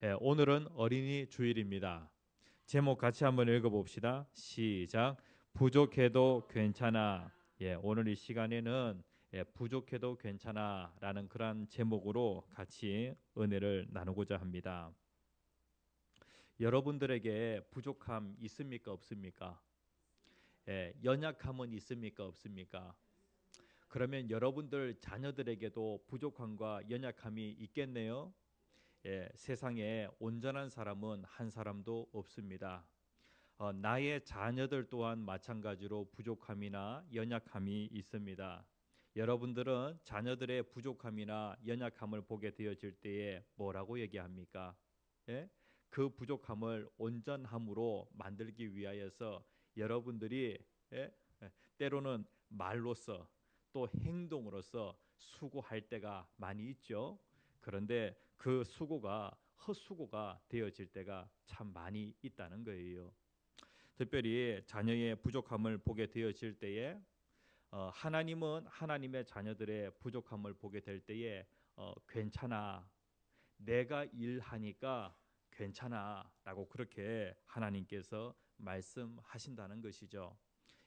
오늘은 어린이 주일입니다. 제목 같이 한번 읽어봅시다. 시작. 부족해도 괜찮아. 오늘 이 시간에는 부족해도 괜찮아라는 그런 제목으로 같이 은혜를 나누고자 합니다. 여러분들에게 부족함 있습니까? 없습니까? 연약함은 있습니까? 없습니까? 그러면 여러분들 자녀들에게도 부족함과 연약함이 있겠네요. 세상에 온전한 사람은 한 사람도 없습니다. 나의 자녀들 또한 마찬가지로 부족함이나 연약함이 있습니다. 여러분들은 자녀들의 부족함이나 연약함을 보게 되어질 때에 뭐라고 얘기합니까? 예? 그 부족함을 온전함으로 만들기 위하여서 여러분들이 예? 때로는 말로써 또 행동으로써 수고할 때가 많이 있죠. 그런데 그 수고가 헛수고가 되어질 때가 참 많이 있다는 거예요. 특별히 자녀의 부족함을 보게 되어질 때에 하나님은 하나님의 자녀들의 부족함을 보게 될 때에 괜찮아, 내가 일하니까 괜찮아라고 그렇게 하나님께서 말씀하신다는 것이죠.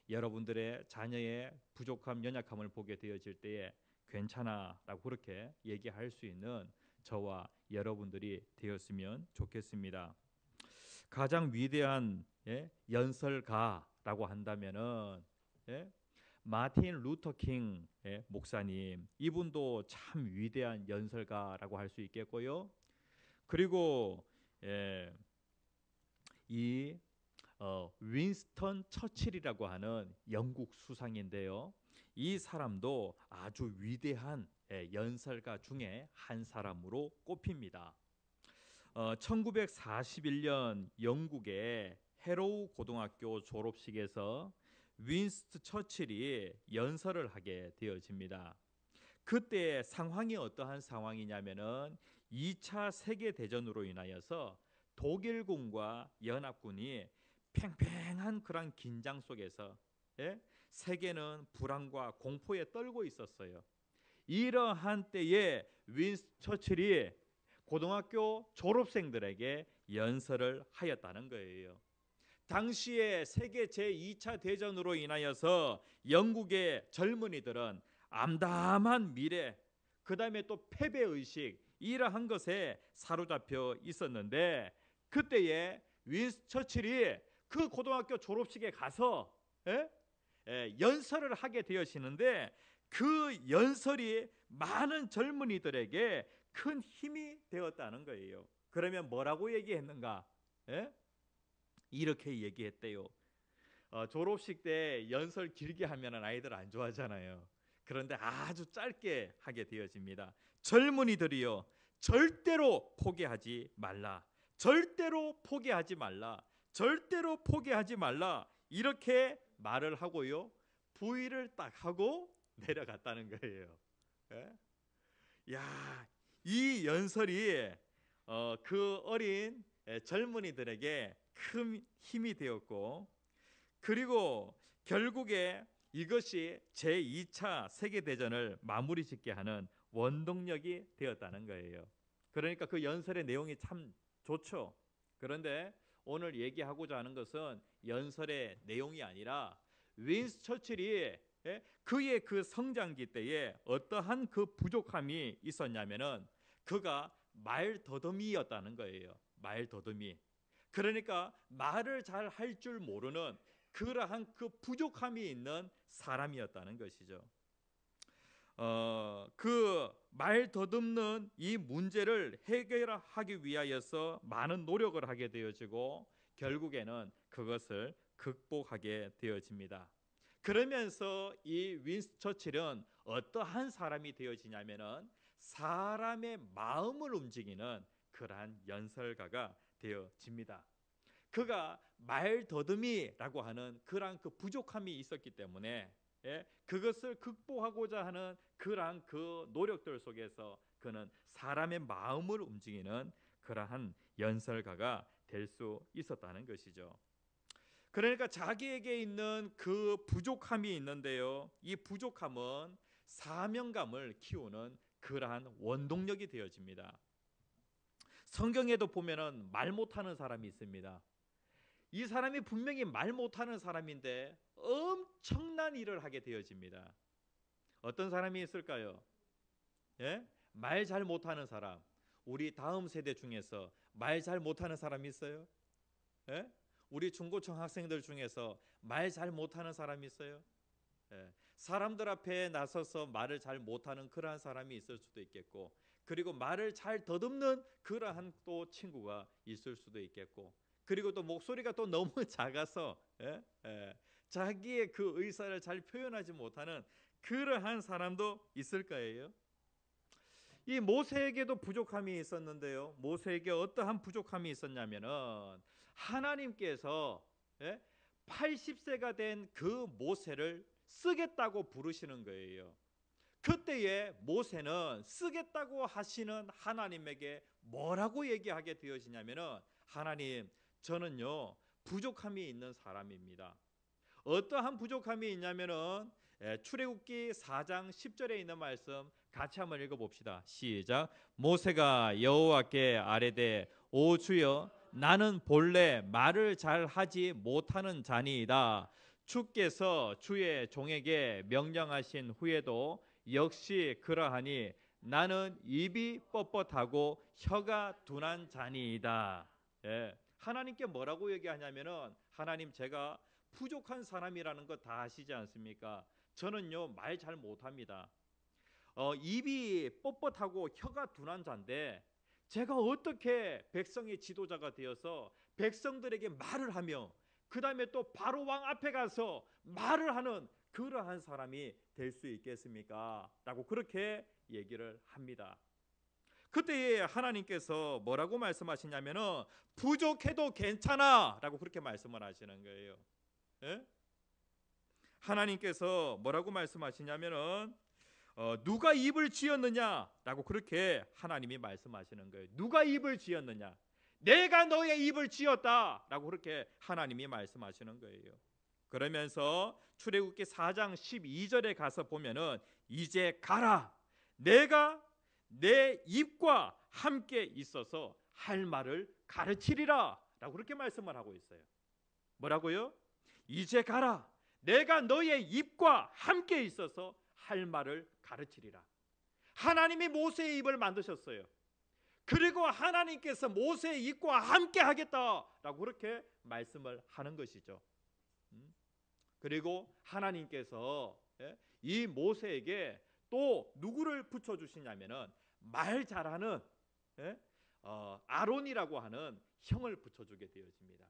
여러분들의 자녀의 부족함, 연약함을 보게 되어질 때에 괜찮아라고 그렇게 얘기할 수 있는 저와 여러분들이 되었으면 좋겠습니다. 가장 위대한 연설가라고 한다면은 마틴 루터 킹 목사님, 이분도 참 위대한 연설가라고 할 수 있겠고요. 그리고 예, 이 윈스턴 처칠이라고 하는 영국 수상인데요. 이 사람도 아주 위대한 연설가 중에 한 사람으로 꼽힙니다. 1941년 영국의 해로우 고등학교 졸업식에서 윈스트 처칠이 연설을 하게 되어집니다. 그때 상황이 어떠한 상황이냐면은 2차 세계 대전으로 인하여서 독일군과 연합군이 팽팽한 그런 긴장 속에서 세계는 불안과 공포에 떨고 있었어요. 이러한 때에 윈스턴 처칠이 고등학교 졸업생들에게 연설을 하였다는 거예요. 당시에 세계 제2차 대전으로 인하여서 영국의 젊은이들은 암담한 미래, 그 다음에 또 패배의식, 이러한 것에 사로잡혀 있었는데 그때에 윈스턴 처칠이 그 고등학교 졸업식에 가서 연설을 하게 되어지는데 그 연설이 많은 젊은이들에게 큰 힘이 되었다는 거예요. 그러면 뭐라고 얘기했는가? 이렇게 얘기했대요. 졸업식 때 연설 길게 하면 아이들 안 좋아하잖아요. 그런데 아주 짧게 하게 되어집니다. 젊은이들이요, 절대로 포기하지 말라. 절대로 포기하지 말라. 절대로 포기하지 말라. 이렇게 말을 하고요. 부의를 딱 하고 내려갔다는 거예요. 예? 야, 이 연설이 그 어린 젊은이들에게 큰 힘이 되었고, 그리고 결국에 이것이 제2차 세계대전을 마무리 짓게 하는 원동력이 되었다는 거예요. 그러니까 그 연설의 내용이 참 좋죠. 그런데 오늘 얘기하고자 하는 것은 연설의 내용이 아니라 윈스턴 처칠이 그의 그 성장기 때에 어떠한 그 부족함이 있었냐면은 그가 말더듬이였다는 거예요. 말더듬이. 그러니까 말을 잘 할 줄 모르는 그러한 그 부족함이 있는 사람이었다는 것이죠. 그 말 더듬는 이 문제를 해결하기 위하여서 많은 노력을 하게 되어지고 결국에는 그것을 극복하게 되어집니다. 그러면서 이 윈스턴 처칠은 어떠한 사람이 되어지냐면은 사람의 마음을 움직이는 그러한 연설가가 되어집니다. 그가 말더듬이라고 하는 그러한 그 부족함이 있었기 때문에 그것을 극복하고자 하는 그러한 그 노력들 속에서 그는 사람의 마음을 움직이는 그러한 연설가가 될 수 있었다는 것이죠. 그러니까 자기에게 있는 그 부족함이 있는데요. 이 부족함은 사명감을 키우는 그러한 원동력이 되어집니다. 성경에도 보면은 말 못하는 사람이 있습니다. 이 사람이 분명히 말 못하는 사람인데 엄청난 일을 하게 되어집니다. 어떤 사람이 있을까요? 예? 말 잘 못하는 사람. 우리 다음 세대 중에서 말 잘 못하는 사람이 있어요? 예? 우리 중고등 학생들 중에서 말 잘 못하는 사람이 있어요? 예. 사람들 앞에 나서서 말을 잘 못하는 그러한 사람이 있을 수도 있겠고, 그리고 말을 잘 더듬는 그러한 또 친구가 있을 수도 있겠고, 그리고 또 목소리가 또 너무 작아서 자기의 그 의사를 잘 표현하지 못하는 그러한 사람도 있을 거예요. 이 모세에게도 부족함이 있었는데요. 모세에게 어떠한 부족함이 있었냐면은 하나님께서 80세가 된 그 모세를 쓰겠다고 부르시는 거예요. 그때에 모세는 쓰겠다고 하시는 하나님에게 뭐라고 얘기하게 되어지냐면은, 하나님, 저는요 부족함이 있는 사람입니다. 어떠한 부족함이 있냐면은 출애굽기 4장 10절에 있는 말씀 같이 한번 읽어봅시다. 시작. 모세가 여호와께 아뢰되 오 주여, 나는 본래 말을 잘 하지 못하는 자니이다. 주께서 주의 종에게 명령하신 후에도 역시 그러하니 나는 입이 뻣뻣하고 혀가 둔한 자니이다. 하나님께 뭐라고 얘기하냐면은, 하나님, 제가 부족한 사람이라는 거 다 아시지 않습니까? 저는요 말 잘 못합니다. 입이 뻣뻣하고 혀가 둔한 자인데 제가 어떻게 백성의 지도자가 되어서 백성들에게 말을 하며 그 다음에 또 바로 왕 앞에 가서 말을 하는 그러한 사람이 될 수 있겠습니까? 라고 그렇게 얘기를 합니다. 그때 하나님께서 뭐라고 말씀하시냐면은 부족해도 괜찮아 라고 그렇게 말씀을 하시는 거예요. 하나님께서 뭐라고 말씀하시냐면은 누가 입을 쥐었느냐라고 그렇게 하나님이 말씀하시는 거예요. 누가 입을 쥐었느냐? 내가 너의 입을 쥐었다라고 그렇게 하나님이 말씀하시는 거예요. 그러면서 출애굽기 4장 12절에 가서 보면은 이제 가라, 내가 내 입과 함께 있어서 할 말을 가르치리라 라고 그렇게 말씀을 하고 있어요. 뭐라고요? 이제 가라, 내가 너의 입과 함께 있어서 할 말을 가르치리라. 하나님이 모세의 입을 만드셨어요. 그리고 하나님께서 모세의 입과 함께 하겠다라고 그렇게 말씀을 하는 것이죠. 그리고 하나님께서 이 모세에게 또 누구를 붙여주시냐면은 말 잘하는 아론이라고 하는 형을 붙여주게 되어집니다.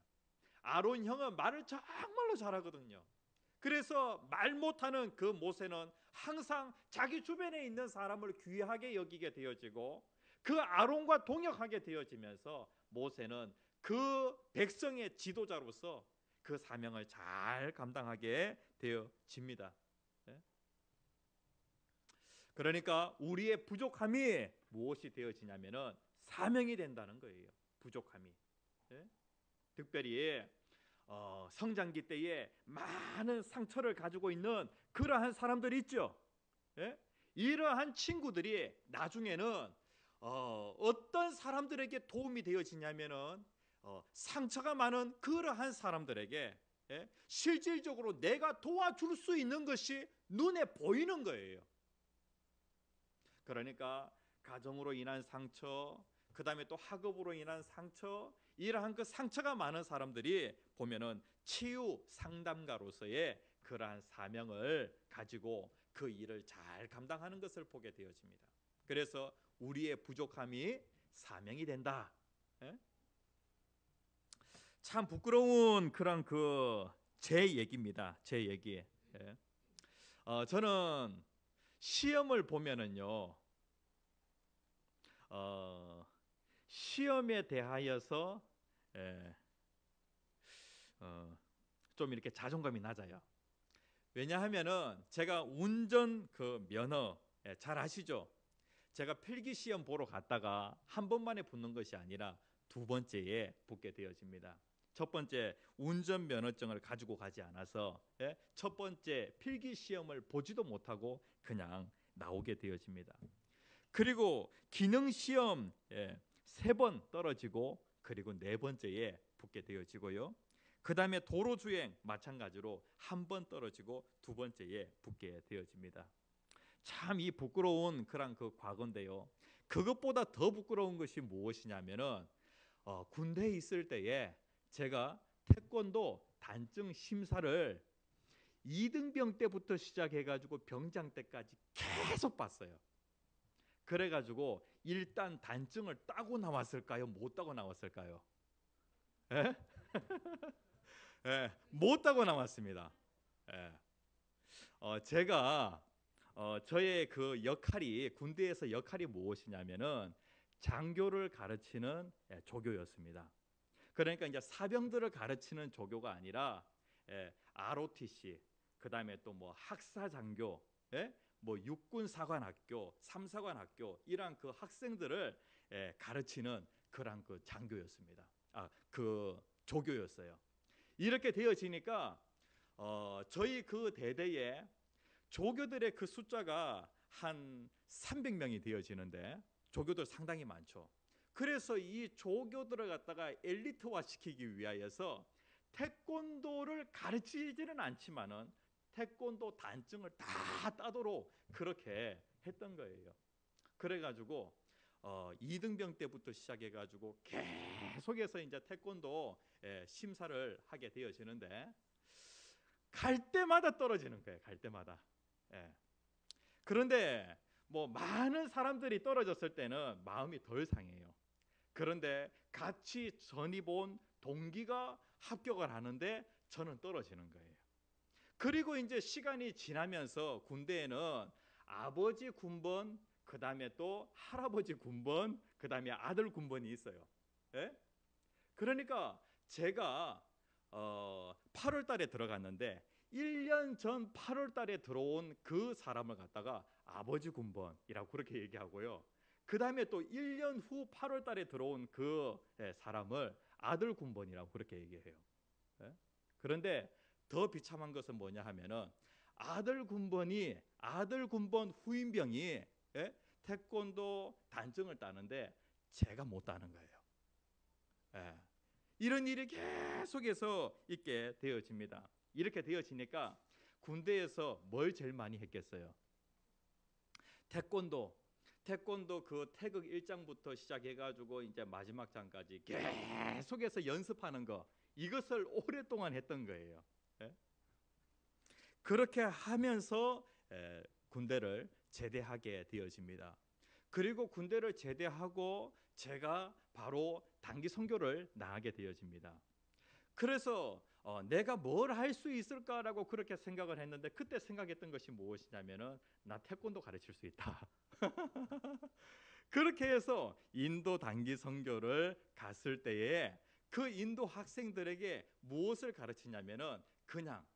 아론 형은 말을 정말로 잘하거든요. 그래서 말 못하는 그 모세는 항상 자기 주변에 있는 사람을 귀하게 여기게 되어지고 그 아론과 동역하게 되어지면서 모세는 그 백성의 지도자로서 그 사명을 잘 감당하게 되어집니다. 그러니까 우리의 부족함이 무엇이 되어지냐면은 사명이 된다는 거예요. 부족함이. 특별히 성장기 때에 많은 상처를 가지고 있는 그러한 사람들이 있죠. 이러한 친구들이 나중에는 어떤 사람들에게 도움이 되어지냐면은 상처가 많은 그러한 사람들에게 실질적으로 내가 도와줄 수 있는 것이 눈에 보이는 거예요. 그러니까 가정으로 인한 상처, 그 다음에 또 학업으로 인한 상처, 이러한 그 상처가 많은 사람들이 보면은 치유 상담가로서의 그러한 사명을 가지고 그 일을 잘 감당하는 것을 보게 되어집니다. 그래서 우리의 부족함이 사명이 된다. 참 부끄러운 그런 제 얘기입니다. 제 얘기. 저는 시험을 보면은요, 시험에 대하여서 좀 이렇게 자존감이 낮아요. 왜냐하면은 제가 운전 그 면허 잘 아시죠? 제가 필기 시험 보러 갔다가 한 번만에 붙는 것이 아니라 두 번째에 붙게 되어집니다. 첫 번째 운전 면허증을 가지고 가지 않아서 첫 번째 필기 시험을 보지도 못하고 그냥 나오게 되어집니다. 그리고 기능 시험 3번 떨어지고 그리고 4번째에 붙게 되어지고요. 그 다음에 도로주행 마찬가지로 1번 떨어지고 2번째에 붙게 되어집니다. 참 이 부끄러운 그런 그 과거인데요. 그것보다 더 부끄러운 것이 무엇이냐면은 군대에 있을 때에 제가 태권도 단증 심사를 2등병 때부터 시작해가지고 병장 때까지 계속 봤어요. 그래가지고 일단 단증을 따고 나왔을까요? 못 따고 나왔을까요? 예? 예, 못 따고 나왔습니다. 예. 제가 저의 그 역할이 군대에서 역할이 무엇이냐면은 장교를 가르치는 조교였습니다. 그러니까 이제 사병들을 가르치는 조교가 아니라 ROTC, 그 다음에 또 뭐 학사장교, 뭐 육군사관학교, 삼사관학교 이러한 그 학생들을 가르치는 그런 그 장교였습니다. 그 조교였어요. 이렇게 되어지니까 저희 그 대대에 조교들의 그 숫자가 한 300명이 되어지는데 조교들 상당히 많죠. 그래서 이 조교들을 갖다가 엘리트화 시키기 위하여서 태권도를 가르치지는 않지만은 태권도 단증을 다 따도록 그렇게 했던 거예요. 그래가지고 2등병 때부터 시작해가지고 계속해서 이제 태권도 심사를 하게 되어지는데 갈 때마다 떨어지는 거예요. 갈 때마다. 그런데 뭐 많은 사람들이 떨어졌을 때는 마음이 덜 상해요. 그런데 같이 전입 온 동기가 합격을 하는데 저는 떨어지는 거예요. 그리고 이제 시간이 지나면서 군대에는 아버지 군번, 그 다음에 또 할아버지 군번, 그 다음에 아들 군번이 있어요. 예? 그러니까 제가 8월 달에 들어갔는데 1년 전 8월 달에 들어온 그 사람을 갖다가 아버지 군번이라고 그렇게 얘기하고요. 그 다음에 또 1년 후 8월 달에 들어온 그 사람을 아들 군번이라고 그렇게 얘기해요. 예? 그런데 더 비참한 것은 뭐냐 하면은 아들 군번 후임병이 태권도 단증을 따는데 제가 못 따는 거예요. 이런 일이 계속해서 있게 되어집니다. 이렇게 되어지니까 군대에서 뭘 제일 많이 했겠어요? 태권도 그 태극 1장부터 시작해가지고 이제 마지막 장까지 계속해서 연습하는 거, 이것을 오랫동안 했던 거예요. 그렇게 하면서 군대를 제대하게 되어집니다. 그리고 군대를 제대하고 제가 바로 단기 선교를 나가게 되어집니다. 그래서 내가 뭘 할 수 있을까라고 그렇게 생각을 했는데 그때 생각했던 것이 무엇이냐면은 나 태권도 가르칠 수 있다. 그렇게 해서 인도 단기 선교를 갔을 때에 그 인도 학생들에게 무엇을 가르치냐면은 그냥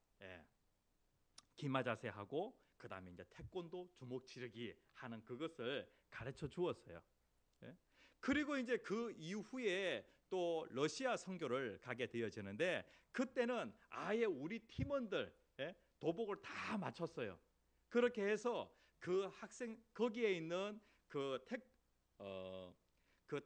기마 자세하고 그 다음에 이제 태권도 주먹 치르기 하는 그것을 가르쳐 주었어요. 그리고 이제 그 이후에 또 러시아 선교를 가게 되어지는데 그때는 아예 우리 팀원들 도복을 다 맞췄어요. 그렇게 해서 그 학생 거기에 있는 그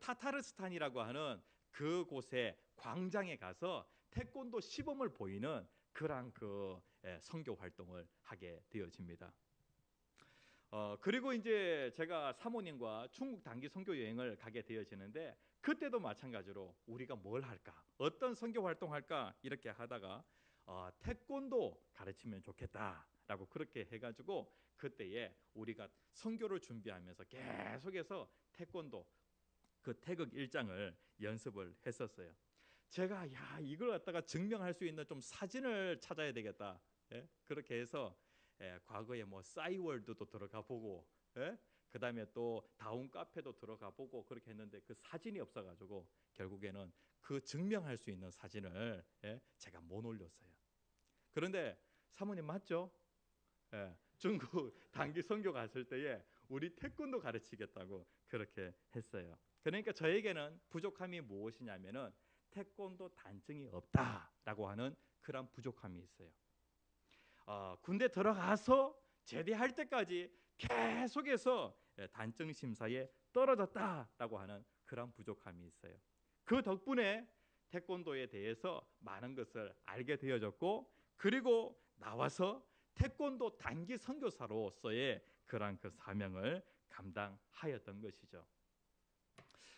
타타르스탄이라고 하는 그곳에 광장에 가서 태권도 시범을 보이는 그런 그 선교 활동을 하게 되어집니다. 그리고 이제 제가 사모님과 중국 단기 선교 여행을 가게 되어지는데 그때도 마찬가지로 우리가 뭘 할까, 어떤 선교 활동 할까 이렇게 하다가 태권도 가르치면 좋겠다라고 그렇게 해가지고 그때에 우리가 선교를 준비하면서 계속해서 태권도 그 태극 1장을 연습을 했었어요. 제가 이걸 갖다가 증명할 수 있는 좀 사진을 찾아야 되겠다. 그렇게 해서 과거에 뭐 싸이월드도 들어가 보고 그 다음에 또 다운 카페도 들어가 보고 그렇게 했는데 그 사진이 없어가지고 결국에는 그 증명할 수 있는 사진을 제가 못 올렸어요. 그런데 사모님 맞죠? 중국 단기 선교 갔을 때에 우리 태권도 가르치겠다고 그렇게 했어요. 그러니까 저에게는 부족함이 무엇이냐면은 태권도 단증이 없다라고 하는 그런 부족함이 있어요. 군대 들어가서 제대할 때까지 계속해서 단증 심사에 떨어졌다라고 하는 그런 부족함이 있어요. 그 덕분에 태권도에 대해서 많은 것을 알게 되어졌고, 그리고 나와서 태권도 단기 선교사로서의 그러한 그 사명을 감당하였던 것이죠.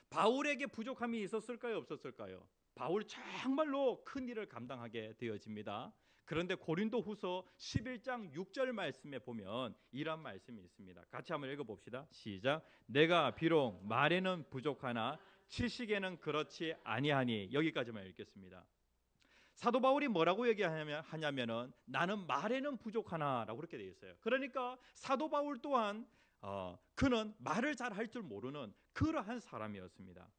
바울에게 부족함이 있었을까요, 없었을까요? 바울 정말로 큰 일을 감당하게 되어집니다. 그런데 고린도후서 11장 6절 말씀에 보면 이런 말씀이 있습니다. 같이 한번 읽어봅시다. 시작. 내가 비록 말에는 부족하나 지식에는 그렇지 아니하니. 여기까지만 읽겠습니다. 사도 바울이 뭐라고 얘기하냐면은 나는 말에는 부족하나라고 그렇게 되어 있어요. 그러니까 사도 바울 또한 그는 말을 잘 할 줄 모르는 그러한 사람이었습니다.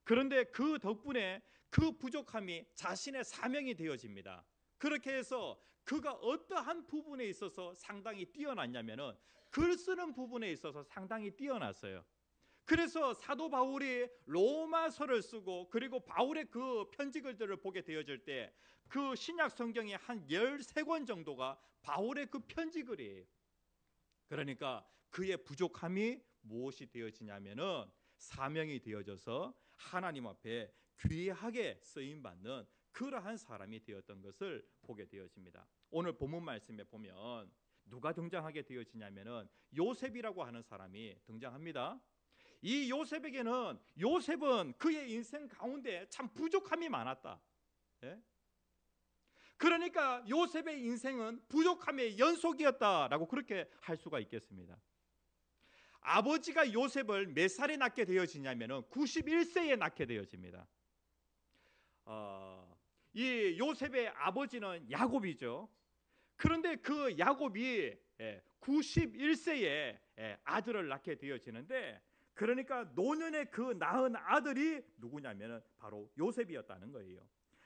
그런데 그 덕분에 그 부족함이 자신의 사명이 되어집니다. 그렇게 해서 그가 어떠한 부분에 있어서 상당히 뛰어났냐면은 글 쓰는 부분에 있어서 상당히 뛰어났어요. 그래서 사도 바울이 로마서를 쓰고 그리고 바울의 그 편지글들을 보게 되어질 때 그 신약 성경의 한 13권 정도가 바울의 그 편지글이에요. 그러니까 그의 부족함이 무엇이 되어지냐면은 사명이 되어져서 하나님 앞에 귀하게 쓰임받는 그러한 사람이 되었던 것을 보게 되어집니다. 오늘 본문 말씀에 보면 누가 등장하게 되어지냐면은 요셉이라고 하는 사람이 등장합니다. 이 요셉은 그의 인생 가운데 참 부족함이 많았다. 예? 그러니까 요셉의 인생은 부족함의 연속이었다라고 그렇게 할 수가 있겠습니다. 아버지가 요셉을 몇 살에 낳게 되어지냐면은 91세에 낳게 되어집니다. 이 요셉의 아버지는 야곱이죠. 그런데 그 야곱이 91세에 아들을 낳게 되어지는데, 그러니까 노년에 그 낳은 아들이 누구냐면은 바로 요셉이었다는 거예요.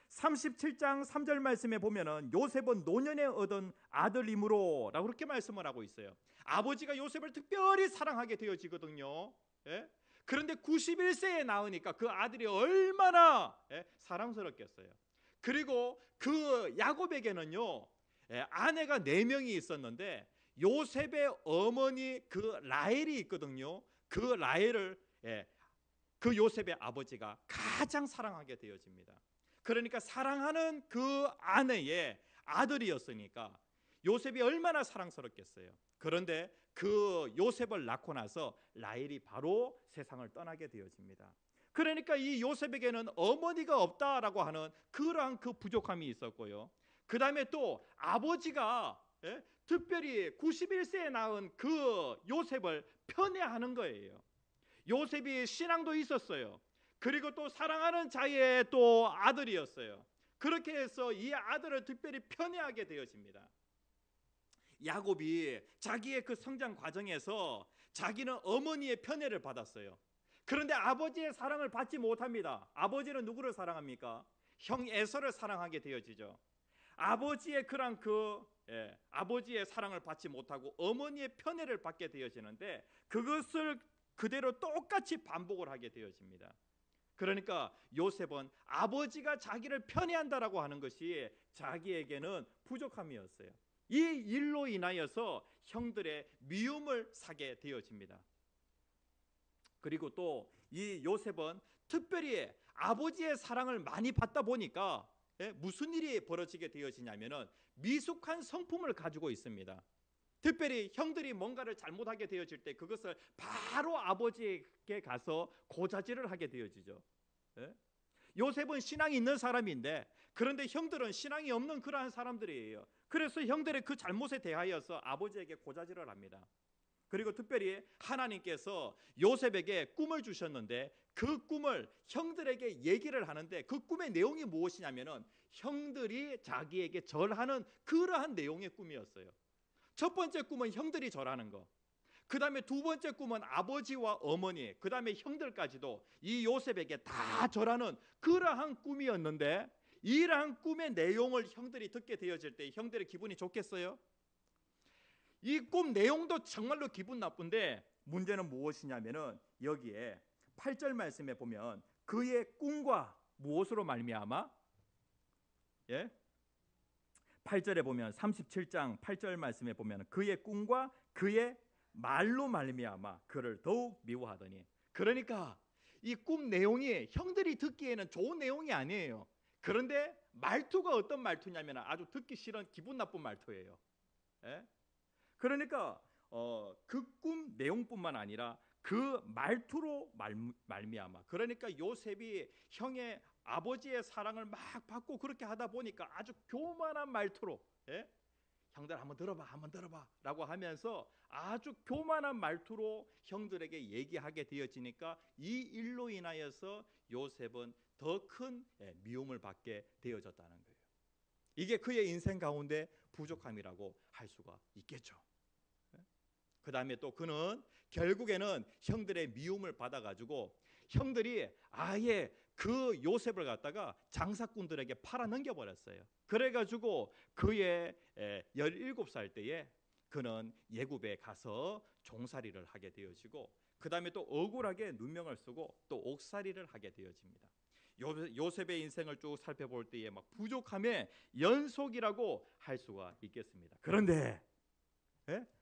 37장 3절 말씀에 보면은 요셉은 노년에 얻은 아들이므로 라고 그렇게 말씀을 하고 있어요. 아버지가 요셉을 특별히 사랑하게 되어지거든요. 예? 그런데 91세에 낳으니까 그 아들이 얼마나 사랑스럽겠어요. 그리고 그 야곱에게는요 아내가 4명이 있었는데 요셉의 어머니 그 라헬이 있거든요. 그 라헬을 그 요셉의 아버지가 가장 사랑하게 되어집니다. 그러니까 사랑하는 그 아내의 아들이었으니까 요셉이 얼마나 사랑스럽겠어요. 그런데 그 요셉을 낳고 나서 라헬이 바로 세상을 떠나게 되어집니다. 그러니까 이 요셉에게는 어머니가 없다라고 하는 그러한 그 부족함이 있었고요. 그 다음에 또 아버지가 특별히 91세에 낳은 그 요셉을 편애하는 거예요. 요셉이 신앙도 있었어요. 그리고 또 사랑하는 자의 또 아들이었어요. 그렇게 해서 이 아들을 특별히 편애하게 되어집니다. 야곱이 자기의 그 성장 과정에서 자기는 어머니의 편애를 받았어요. 그런데 아버지의 사랑을 받지 못합니다. 아버지는 누구를 사랑합니까? 형 에서를 사랑하게 되어지죠. 아버지의 그런 아버지의 사랑을 받지 못하고 어머니의 편애를 받게 되어지는데 그것을 그대로 똑같이 반복을 하게 되어집니다. 그러니까 요셉은 아버지가 자기를 편애한다라고 하는 것이 자기에게는 부족함이었어요. 이 일로 인하여서 형들의 미움을 사게 되어집니다. 그리고 또 이 요셉은 특별히 아버지의 사랑을 많이 받다 보니까 무슨 일이 벌어지게 되어지냐면은 미숙한 성품을 가지고 있습니다. 특별히 형들이 뭔가를 잘못하게 되어질 때 그것을 바로 아버지에게 가서 고자질을 하게 되어지죠. 요셉은 신앙이 있는 사람인데 그런데 형들은 신앙이 없는 그러한 사람들이에요. 그래서 형들의 그 잘못에 대하여서 아버지에게 고자질을 합니다. 그리고 특별히 하나님께서 요셉에게 꿈을 주셨는데 그 꿈을 형들에게 얘기를 하는데 그 꿈의 내용이 무엇이냐면은 형들이 자기에게 절하는 그러한 내용의 꿈이었어요. 첫 번째 꿈은 형들이 절하는 거. 그 다음에 두 번째 꿈은 아버지와 어머니, 그 다음에 형들까지도 이 요셉에게 다 절하는 그러한 꿈이었는데 이러한 꿈의 내용을 형들이 듣게 되어질 때 형들의 기분이 좋겠어요? 이 꿈 내용도 정말로 기분 나쁜데 문제는 무엇이냐면은 여기에 8절 말씀에 보면 그의 꿈과 무엇으로 말미암아 8절에 보면 37장 8절 말씀에 보면 그의 꿈과 그의 말로 말미암아 그를 더욱 미워하더니, 그러니까 이 꿈 내용이 형들이 듣기에는 좋은 내용이 아니에요. 그런데 말투가 어떤 말투냐면 아주 듣기 싫은 기분 나쁜 말투예요. 예? 그러니까 그 꿈 내용뿐만 아니라 그 말투로 말미암아, 그러니까 요셉이 형의 아버지의 사랑을 막 받고 그렇게 하다 보니까 아주 교만한 말투로, 예? 형들 한번 들어봐, 한번 들어봐 라고 하면서 아주 교만한 말투로 형들에게 얘기하게 되어지니까 이 일로 인하여서 요셉은 더 큰 미움을 받게 되어졌다는 거예요. 이게 그의 인생 가운데 부족함이라고 할 수가 있겠죠. 그 다음에 또 그는 결국에는 형들의 미움을 받아가지고 형들이 아예 그 요셉을 갖다가 장사꾼들에게 팔아 넘겨버렸어요. 그래가지고 그의 17살 때에 그는 예굽에 가서 종살이를 하게 되어지고, 그 다음에 또 억울하게 누명을 쓰고 또 옥살이를 하게 되어집니다. 요셉의 인생을 쭉 살펴볼 때에 막 부족함의 연속이라고 할 수가 있겠습니다. 그런데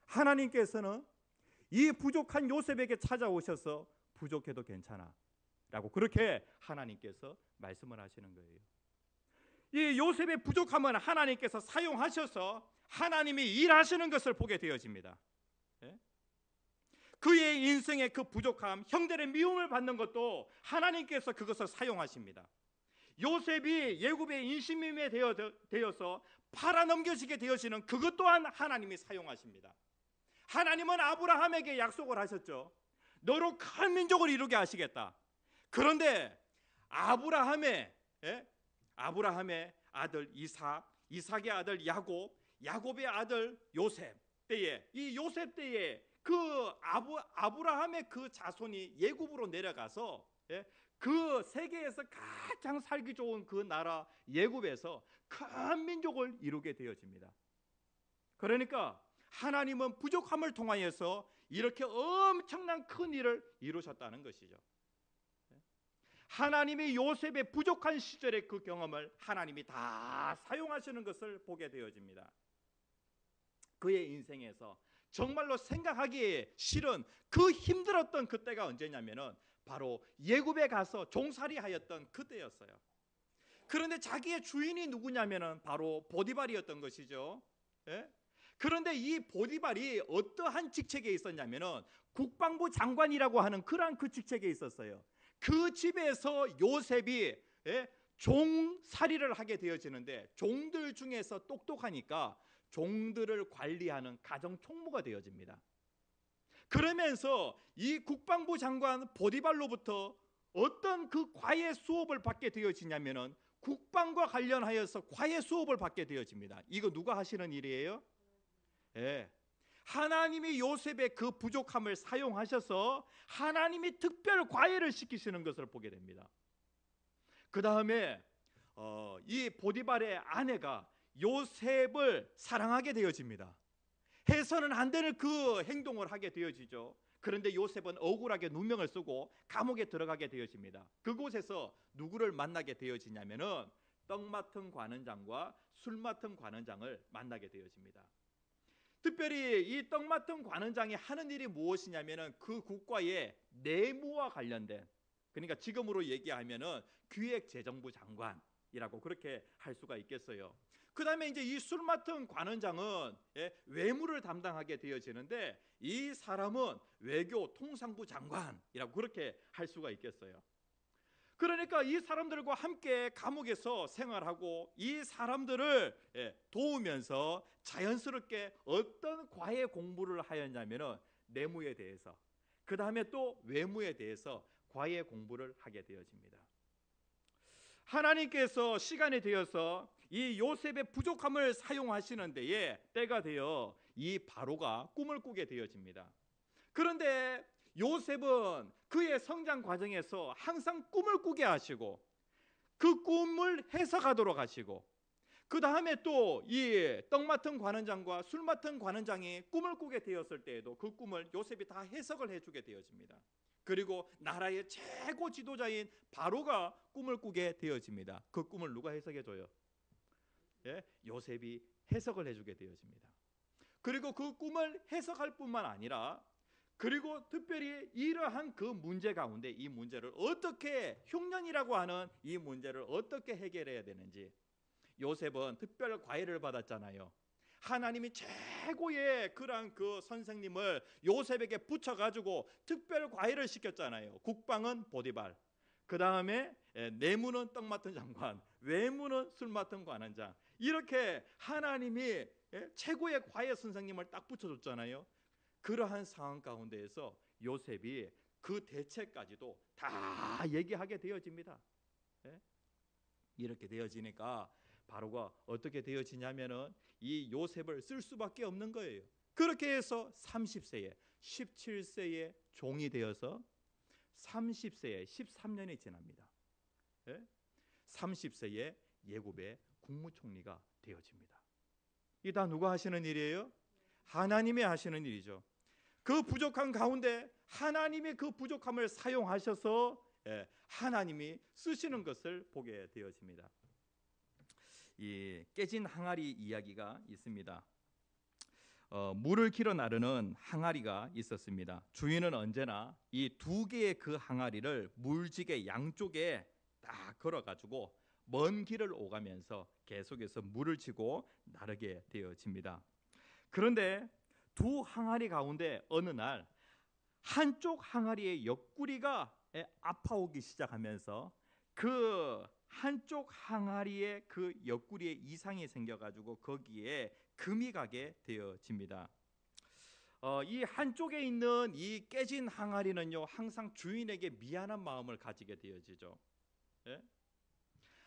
하나님께서는 이 부족한 요셉에게 찾아오셔서 부족해도 괜찮아 라고 그렇게 하나님께서 말씀을 하시는 거예요. 이 요셉의 부족함은 하나님께서 사용하셔서 하나님이 일하시는 것을 보게 되어집니다. 그의 인생의 그 부족함, 형들의 미움을 받는 것도 하나님께서 그것을 사용하십니다. 요셉이 예굽의 인신밈에 되어서 팔아넘겨지게 되어지는 그것 또한 하나님이 사용하십니다. 하나님은 아브라함에게 약속을 하셨죠. 너로 큰 민족을 이루게 하시겠다. 그런데 아브라함의 아들 이삭, 이삭의 아들 야곱, 야곱의 아들 요셉 때에, 이 요셉 때에 그 아브라함의 그 자손이 예굽으로 내려가서 그 세계에서 가장 살기 좋은 그 나라 예굽에서 큰 민족을 이루게 되어집니다. 그러니까 하나님은 부족함을 통하여서 이렇게 엄청난 큰 일을 이루셨다는 것이죠. 하나님이 요셉의 부족한 시절의 그 경험을 하나님이 다 사용하시는 것을 보게 되어집니다. 그의 인생에서 정말로 생각하기 싫은 그 힘들었던 그때가 언제냐면은 바로 예굽에 가서 종살이하였던 그때였어요. 그런데 자기의 주인이 누구냐면은 바로 보디발이었던 것이죠. 그런데 이 보디발이 어떠한 직책에 있었냐면은 국방부 장관이라고 하는 그러한 그 직책에 있었어요. 그 집에서 요셉이 종살이를 하게 되어지는데, 종들 중에서 똑똑하니까 종들을 관리하는 가정 총무가 되어집니다. 그러면서 이 국방부 장관 보디발로부터 어떤 그 과외 수업을 받게 되어지냐면은 국방과 관련하여서 과외 수업을 받게 되어집니다. 이거 누가 하시는 일이에요? 하나님이 요셉의 그 부족함을 사용하셔서 하나님이 특별 과외를 시키시는 것을 보게 됩니다. 그 다음에 이 보디발의 아내가 요셉을 사랑하게 되어집니다. 해서는 안 되는 그 행동을 하게 되어지죠. 그런데 요셉은 억울하게 누명을 쓰고 감옥에 들어가게 되어집니다. 그곳에서 누구를 만나게 되어지냐면은 떡 맡은 관원장과 술 맡은 관원장을 만나게 되어집니다. 특별히 이 떡 맡은 관원장이 하는 일이 무엇이냐면은 그 국가의 내무와 관련된, 그러니까 지금으로 얘기하면은 기획재정부 장관이라고 그렇게 할 수가 있겠어요. 그 다음에 이제 이 술 맡은 관원장은 외무를 담당하게 되어지는데, 이 사람은 외교 통상부 장관이라고 그렇게 할 수가 있겠어요. 그러니까 이 사람들과 함께 감옥에서 생활하고 이 사람들을 도우면서 자연스럽게 어떤 과외 공부를 하였냐면은 내무에 대해서, 그 다음에 또 외무에 대해서 과외 공부를 하게 되어집니다. 하나님께서 시간이 되어서 이 요셉의 부족함을 사용하시는 데에 때가 되어 이 바로가 꿈을 꾸게 되어집니다. 그런데 요셉은 그의 성장 과정에서 항상 꿈을 꾸게 하시고 그 꿈을 해석하도록 하시고, 그 다음에 또 이 떡 맡은 관원장과 술 맡은 관원장이 꿈을 꾸게 되었을 때에도 그 꿈을 요셉이 다 해석을 해주게 되어집니다. 그리고 나라의 최고 지도자인 바로가 꿈을 꾸게 되어집니다. 그 꿈을 누가 해석해줘요? 요셉이 해석을 해주게 되어집니다. 그리고 그 꿈을 해석할 뿐만 아니라 그리고 특별히 이러한 그 문제 가운데 이 문제를 어떻게, 흉년이라고 하는 이 문제를 어떻게 해결해야 되는지, 요셉은 특별 과외를 받았잖아요. 하나님이 최고의 그러한 그 선생님을 요셉에게 붙여가지고 특별 과외를 시켰잖아요. 국방은 보디발, 그 다음에 내무는 떡 맡은 장관, 외무는 술 맡은 관원장, 이렇게 하나님이 최고의 과외 선생님을 딱 붙여줬잖아요. 그러한 상황 가운데에서 요셉이 그 대책까지도 다 얘기하게 되어집니다. 이렇게 되어지니까 바로가 어떻게 되어지냐면은 이 요셉을 쓸 수밖에 없는 거예요. 그렇게 해서 30세에 17세에 종이 되어서 30세에 13년이 지납니다. 30세에 예굽의 국무총리가 되어집니다. 이 다 누가 하시는 일이에요? 하나님이 하시는 일이죠. 그 부족한 가운데 하나님이 그 부족함을 사용하셔서 하나님이 쓰시는 것을 보게 되어집니다. 이 깨진 항아리 이야기가 있습니다. 물을 길어 나르는 항아리가 있었습니다. 주인은 언제나 이 두 개의 그 항아리를 물지개 양쪽에 딱 걸어가지고 먼 길을 오가면서 계속해서 물을 치고 나르게 되어집니다. 그런데 두 항아리 가운데 어느 날 한쪽 항아리의 옆구리가 아파오기 시작하면서 그 한쪽 항아리의 그 옆구리에 이상이 생겨가지고 거기에 금이 가게 되어집니다. 이 한쪽에 있는 이 깨진 항아리는요, 항상 주인에게 미안한 마음을 가지게 되어지죠.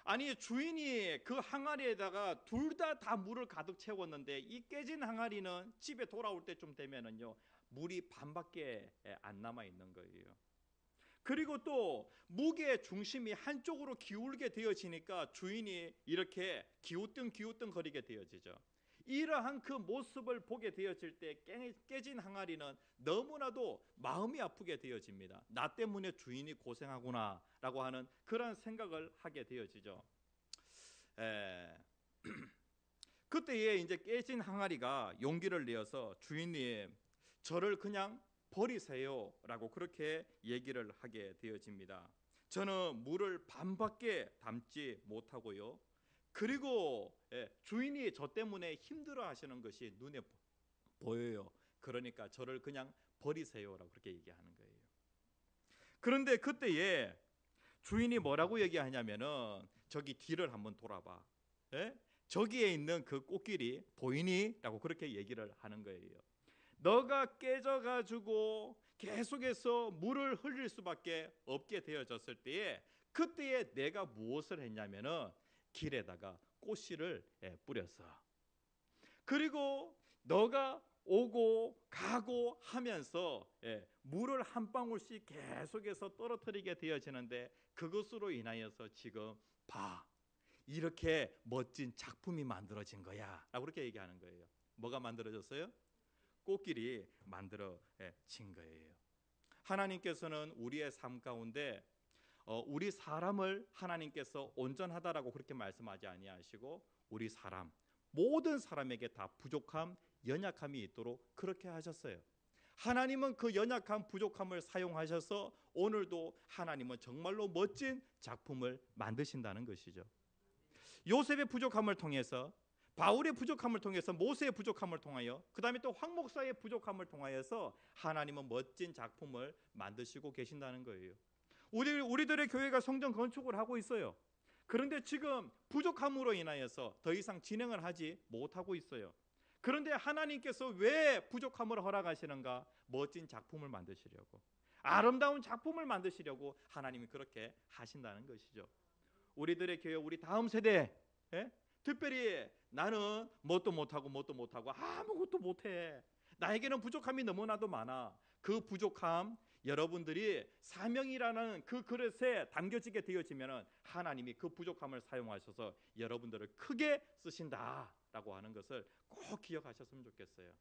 아니, 주인이 그 항아리에다가 둘 다 물을 가득 채웠는데 이 깨진 항아리는 집에 돌아올 때쯤 되면은요, 물이 반밖에 안 남아 있는 거예요. 그리고 또 무게의 중심이 한쪽으로 기울게 되어지니까 주인이 이렇게 기우뚱 거리게 되어지죠. 이러한 그 모습을 보게 되어질 때 깨진 항아리는 너무나도 마음이 아프게 되어집니다. 나 때문에 주인이 고생하구나 라고 하는 그런 생각을 하게 되어지죠. 그때에 이제 깨진 항아리가 용기를 내어서 주인님, 저를 그냥 버리세요 라고 그렇게 얘기를 하게 되어집니다. 저는 물을 반밖에 담지 못하고요, 그리고 주인이 저 때문에 힘들어 하시는 것이 눈에 보여요. 그러니까 저를 그냥 버리세요라고 그렇게 얘기하는 거예요. 그런데 그때에 주인이 뭐라고 얘기하냐면은 저기 뒤를 한번 돌아봐. 저기에 있는 그 꽃길이 보이니? 라고 그렇게 얘기를 하는 거예요. 너가 깨져가지고 계속해서 물을 흘릴 수밖에 없게 되어졌을 때에, 그때에 내가 무엇을 했냐면은 길에다가 꽃씨를 뿌렸어. 그리고 너가 오고 가고 하면서 물을 한 방울씩 계속해서 떨어뜨리게 되어지는데, 그것으로 인하여서 지금 봐, 이렇게 멋진 작품이 만들어진 거야 라고 그렇게 얘기하는 거예요. 뭐가 만들어졌어요? 꽃길이 만들어진 거예요. 하나님께서는 우리의 삶 가운데 우리 사람을 하나님께서 온전하다라고 그렇게 말씀하지 아니하시고, 우리 사람, 모든 사람에게 다 부족함, 연약함이 있도록 그렇게 하셨어요. 하나님은 그 연약함, 부족함을 사용하셔서 오늘도 하나님은 정말로 멋진 작품을 만드신다는 것이죠. 요셉의 부족함을 통해서, 바울의 부족함을 통해서, 모세의 부족함을 통하여, 그 다음에 또 황 목사의 부족함을 통하여서 하나님은 멋진 작품을 만드시고 계신다는 거예요. 우리들의 교회가 성전 건축을 하고 있어요. 그런데 지금 부족함으로 인하여서 더 이상 진행을 하지 못하고 있어요. 그런데 하나님께서 왜 부족함을 허락하시는가? 멋진 작품을 만드시려고, 아름다운 작품을 만드시려고 하나님이 그렇게 하신다는 것이죠. 우리들의 교회, 우리 다음 세대, 특별히 나는 뭣도 못하고 아무것도 못해, 나에게는 부족함이 너무나도 많아. 그 부족함 여러분들이 사명이라는 그 그릇에 담겨지게 되어지면 하나님이 그 부족함을 사용하셔서 여러분들을 크게 쓰신다라고 하는 것을 꼭 기억하셨으면 좋겠어요.